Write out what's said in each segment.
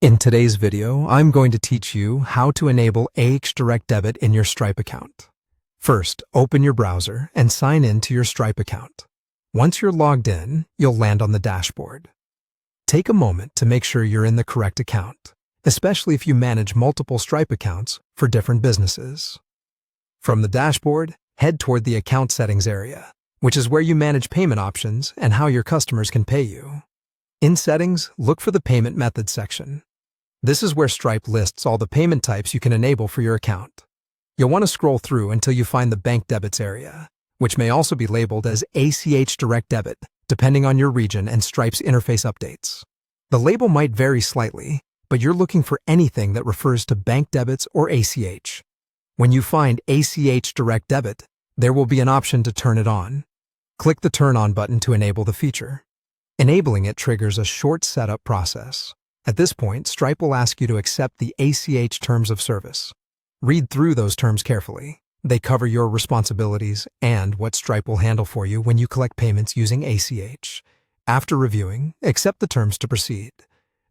In today's video, I'm going to teach you how to enable ACH Direct Debit in your Stripe account. First, open your browser and sign in to your Stripe account. Once you're logged in, you'll land on the dashboard. Take a moment to make sure you're in the correct account, especially if you manage multiple Stripe accounts for different businesses. From the dashboard, head toward the Account Settings area, which is where you manage payment options and how your customers can pay you. In Settings, look for the Payment Methods section. This is where Stripe lists all the payment types you can enable for your account. You'll want to scroll through until you find the Bank Debits area, which may also be labeled as ACH Direct Debit, depending on your region and Stripe's interface updates. The label might vary slightly, but you're looking for anything that refers to bank debits or ACH. When you find ACH Direct Debit, there will be an option to turn it on. Click the Turn On button to enable the feature. Enabling it triggers a short setup process. At this point, Stripe will ask you to accept the ACH Terms of Service. Read through those terms carefully. They cover your responsibilities and what Stripe will handle for you when you collect payments using ACH. After reviewing, accept the terms to proceed.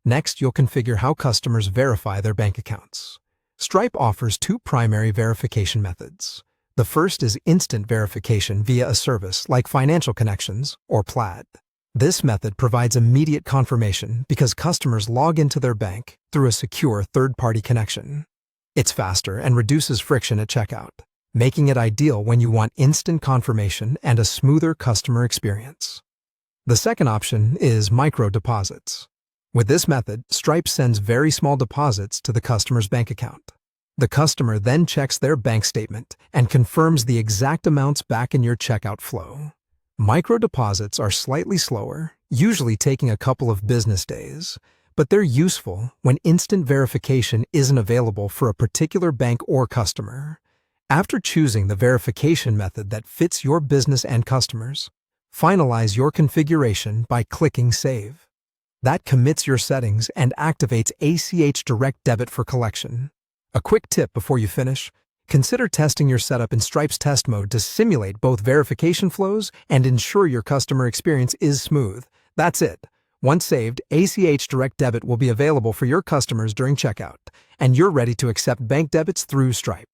Next, you'll configure how customers verify their bank accounts. Stripe offers two primary verification methods. The first is instant verification via a service like Financial Connections or Plaid. This method provides immediate confirmation because customers log into their bank through a secure third-party connection. It's faster and reduces friction at checkout, making it ideal when you want instant confirmation and a smoother customer experience. The second option is micro deposits. With this method, Stripe sends very small deposits to the customer's bank account. The customer then checks their bank statement and confirms the exact amounts back in your checkout flow. Micro deposits are slightly slower, usually taking a couple of business days, but they're useful when instant verification isn't available for a particular bank or customer. After choosing the verification method that fits your business and customers, finalize your configuration by clicking Save. That commits your settings and activates ACH Direct Debit for collection. A quick tip before you finish: consider testing your setup in Stripe's test mode to simulate both verification flows and ensure your customer experience is smooth. That's it. Once saved, ACH Direct Debit will be available for your customers during checkout, and you're ready to accept bank debits through Stripe.